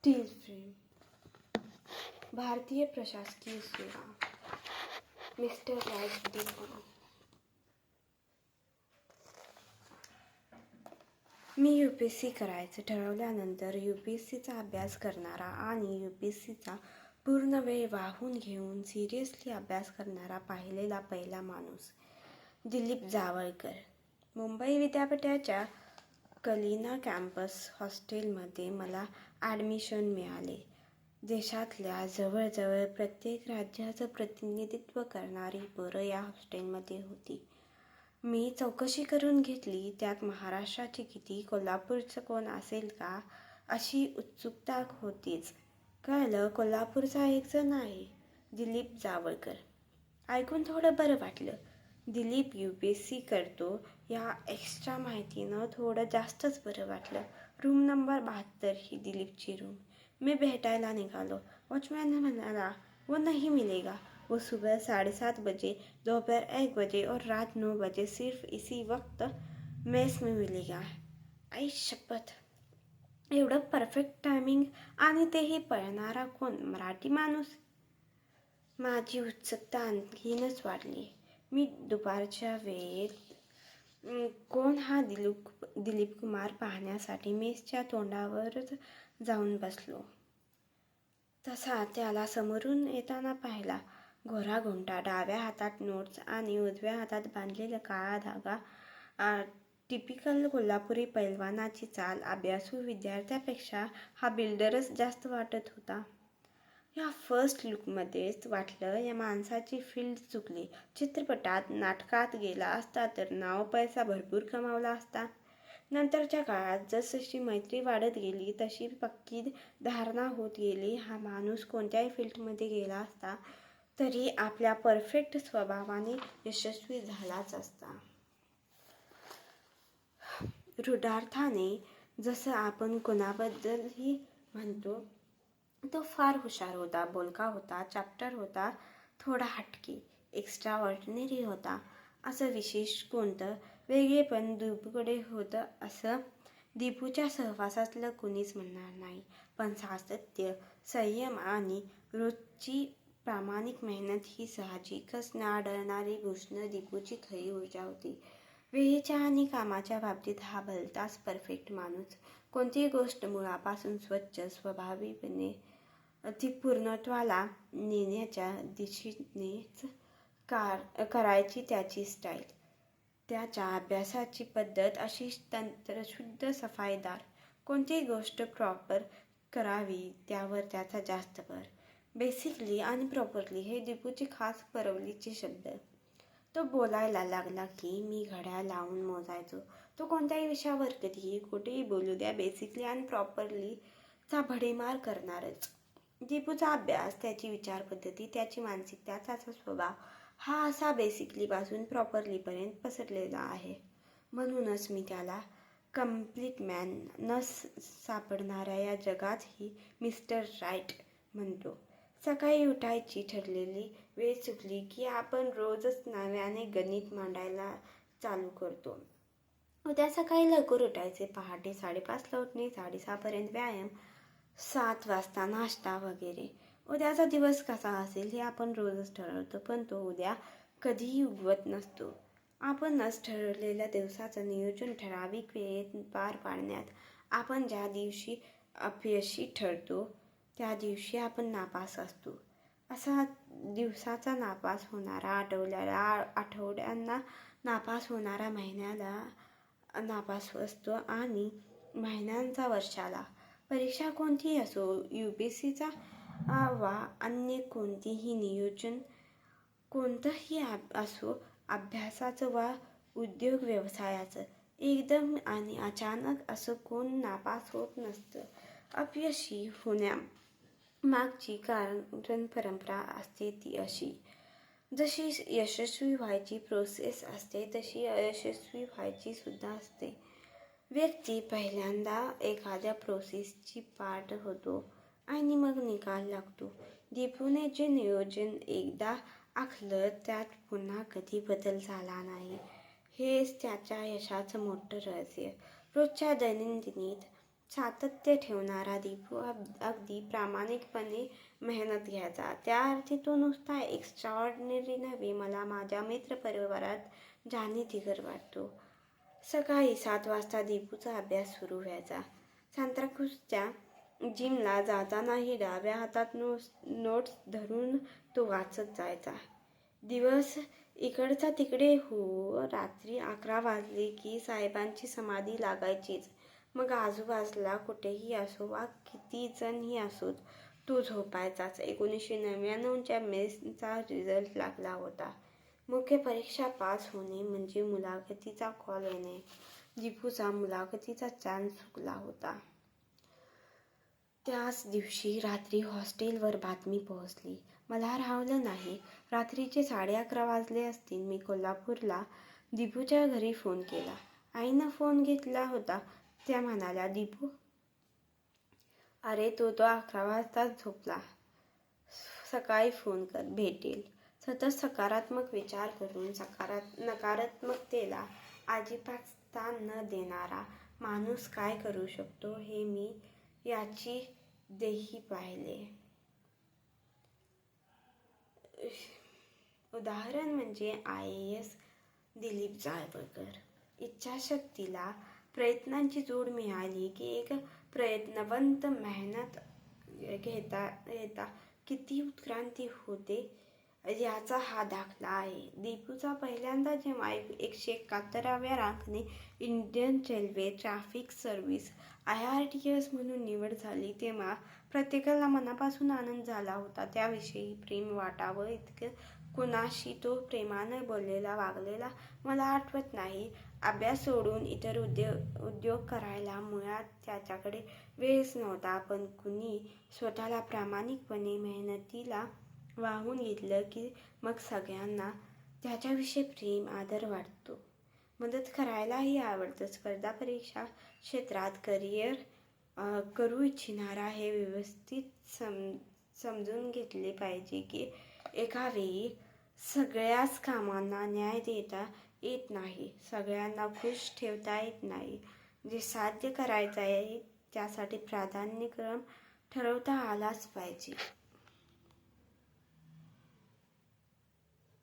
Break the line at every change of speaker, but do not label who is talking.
Steel frame. भारतीय प्रशासकीय सेवा. Mister right depot. मी UPSC करायचं ठरवल्यानंतर UPSCचा अभ्यास करणारा आणि UPSCचा पूर्ण वेळ वाहून घेऊन सिरियसली अभ्यास करणारा पाहिलेला पहिला माणूस दिलीप जावळकर. मुंबई विद्यापीठाच्या कलिना कॅम्पस हॉस्टेलमध्ये मला ॲडमिशन मिळाले. देशातल्या जवळजवळ प्रत्येक राज्याचं प्रतिनिधित्व करणारी पोरं या हॉस्टेलमध्ये होती. मी चौकशी करून घेतली. त्यात महाराष्ट्राची किती, कोल्हापूरचं कोण असेल का अशी उत्सुकता होतीच. कळलं कोल्हापूरचा एक जण आहे, दिलीप जावळकर. ऐकून थोडं बरं वाटलं. दिलीप UPSC करतो या एक्स्ट्रा माहितीनं थोडं जास्तच बरं वाटलं. रूम नंबर 72 ही दिलीपची रूम. मी भेटायला निघालो. वॉचमॅन म्हणाला, वो नहीं मिलेगा. वो सुबह 7:30 बजे, दोपहर 1 बजे और रात 9 बजे सिर्फ इसी वक्त मेस में मिलेगा. आई शपथ, एवढं परफेक्ट टायमिंग आणि तेही पळणारा कोण, मराठी माणूस. माझी उत्सुकता आणखीनच वाढली. मी दुपारच्या वेळेत कोण हा दिलीप कुमार पाहण्यासाठी मेसच्या तोंडावरच जाऊन बसलो. तसा त्याला समोरून येताना पाहिला. गोरागोंडा, डाव्या हातात नोट्स आणि उजव्या हातात बांधलेला काळा धागा. टिपिकल कोल्हापुरी पैलवानाची चाल. अभ्यासू विद्यार्थ्यापेक्षा हा बिल्डरच जास्त वाटत होता. या फर्स्ट लुकमध्येच वाटलं या माणसाची फील्ड चुकली. चित्रपटात, नाटकात गेला असता तर नाव पैसा भरपूर कमावला असता. नंतरच्या काळात जसजशी मैत्री वाढत गेली तशी पक्की धारणा होत गेली, हा माणूस कोणत्याही फील्डमध्ये गेला असता तरी आपल्या परफेक्ट स्वभावाने यशस्वी झालाच असता. रूढार्थाने जसं आपण कोणाबद्दलही म्हणतो, तो फार हुशार होता, बोलका होता, चॅप्टर होता, थोडा हटके, एक्स्ट्रा ऑर्डिनरी होता. असं विशेष कोणतं वेगळेपण दीपूकडे होतं असं दीपूच्या सहवासातलं कुणीच म्हणणार नाही. पण सातत्य, संयम आणि रोजची प्रामाणिक मेहनत ही साहजिकच न आढळणारी भूषणं दीपूची खरी ऊर्जा होती. वेळेच्या आणि कामाच्या बाबतीत हा भलताच परफेक्ट माणूस. कोणतीही गोष्ट मुळापासून स्वच्छ, स्वाभाविकपणे ती पूर्णत्वाला नेण्याच्या दिशेनेच करायची त्याची स्टाईल. त्याच्या अभ्यासाची पद्धत अशी तंत्रशुद्ध, सफाईदार. कोणतीही गोष्ट प्रॉपर करावी त्यावर त्याचा जास्त भर. बेसिकली आणि प्रॉपरली हे दीपूचे खास परवलीचे शब्द. तो बोलायला लागला की मी घड्याळ लावून मोजायचो. तो कोणत्याही विषयावर कधीही कुठेही बोलू द्या, बेसिकली आणि प्रॉपरली चा भडीमार करणारच. दीपूचा अभ्यास, त्याची विचारपद्धती, त्याची मानसिकता, त्याचा स्वभाव हा असा बेसिकलीपासून प्रॉपरलीपर्यंत पसरलेला आहे. म्हणूनच मी त्याला कम्प्लीट मॅन न सापडणाऱ्या या जगातही मिस्टर राईट म्हणतो. सकाळी उठायची ठरलेली वेळ चुकली की आपण रोजच नव्याने गणित मांडायला चालू करतो. उद्या सकाळी लवकर उठायचे, पहाटे 5:30ला उठणे, 6:30पर्यंत व्यायाम, 7 वाजता नाश्ता वगैरे. उद्याचा दिवस कसा असेल हे आपण रोजच ठरवतो, पण तो उद्या कधीही उगवत नसतो. आपणच ठरवलेल्या दिवसाचं नियोजन ठराविक वेळेत पार पाडण्यात आपण ज्या दिवशी अपयशी ठरतो त्या दिवशी आपण नापास असतो. असा दिवसाचा नापास होणारा आठवड्यांना नापास होणारा महिन्याला नापास असतो आणि महिन्यांचा वर्षाला. परीक्षा कोणतीही असो, UPSCचा वा अन्य कोणतीही नियोजन कोणतंही असो, अभ्यासाचं वा उद्योग व्यवसायाचं, एकदम आणि अचानक असं कोण नापास होत नसतं. अपयशी होण्यामागची कारण परंपरा असते ती अशी, जशी यशस्वी व्हायची प्रोसेस असते तशी अयशस्वी व्हायची सुद्धा असते. व्यक्ती पहिल्यांदा एखाद्या प्रोसेसची पार्ट होतो आणि मग निकाल लागतो. दीपूने जे नियोजन एकदा आखलं त्यात पुन्हा कधी बदल झाला नाही, हेच त्याच्या यशाचं मोठं रहस्य. रोजच्या दैनंदिनीत सातत्य ठेवणारा दीपू अगदी प्रामाणिकपणे मेहनत घ्यायचा. त्या अर्थी तो नुसता एक्स्ट्राऑर्डिनरी नव्हे, मला माझ्या मित्रपरिवारात जाणीतीगर वाटतो. सकाळी 7 वाजता दीपूचा अभ्यास सुरू व्हायचा. सांताक्रूजच्या जिमला जातानाही डाव्या हातात नोट्स धरून तो वाचत जायचा. दिवस इकडचा तिकडे हो. रात्री 11 वाजले की साहेबांची समाधी लागायचीच. मग आजूबाजूला कुठेही असो वा किती जणही असोत, तो झोपायचाच. 1999च्या मेसचा रिझल्ट लागला होता. मुख्य परीक्षा पास होणे म्हणजे मुलाखतीचा कॉल येणे. दीपूचा मुलाखतीचा चान्स चुकला होता. त्याच दिवशी रात्री हॉस्टेलवर बातमी पोहोचली. मला राहवलं नाही. रात्रीचे 11:30 वाजले असतील. मी कोल्हापूरला दीपूच्या घरी फोन केला. आईनं फोन घेतला होता. त्या म्हणाल्या, दीपू? अरे तो 11 वाजताच झोपला. सकाळी फोन कर, भेटेल. सतत सकारात्मक विचार करून नकारात्मकतेला अजिबात स्थान न देणारा माणूस काय करू शकतो हे मी याची देही पाहिले. उदाहरण म्हणजे IAS दिलीप जावळकर. इच्छाशक्तीला प्रयत्नांची जोड मिळाली की एक प्रयत्नवंत मेहनत घेता किती उत्क्रांती होते याचा हा दाखला आहे. दीपूचा पहिल्यांदा जेव्हा 171व्या रँकने Indian railway traffic service IRTS म्हणून निवड झाली तेव्हा प्रत्येकाला मनापासून आनंद झाला होता. त्याविषयी प्रेम वाटावं इतकं कुणाशी तो प्रेमानं बोललेला वागलेला मला आठवत नाही. अभ्यास सोडून इतर उद्योग करायला मुळात त्याच्याकडे वेळच नव्हता. पण कुणी स्वतःला प्रामाणिकपणे मेहनतीला वाहून घेतलं की मग सगळ्यांना त्याच्याविषयी प्रेम, आदर वाटतो. मदत करायलाही आवडतं. स्पर्धा परीक्षा क्षेत्रात करिअर करू इच्छिणारा हे व्यवस्थित समजून घेतले पाहिजे की एका वेळी सगळ्याच कामांना न्याय देता येत नाही. सगळ्यांना खुश ठेवता येत नाही. जे साध्य करायचं आहे त्यासाठी प्राधान्यक्रम ठरवता आलाच पाहिजे.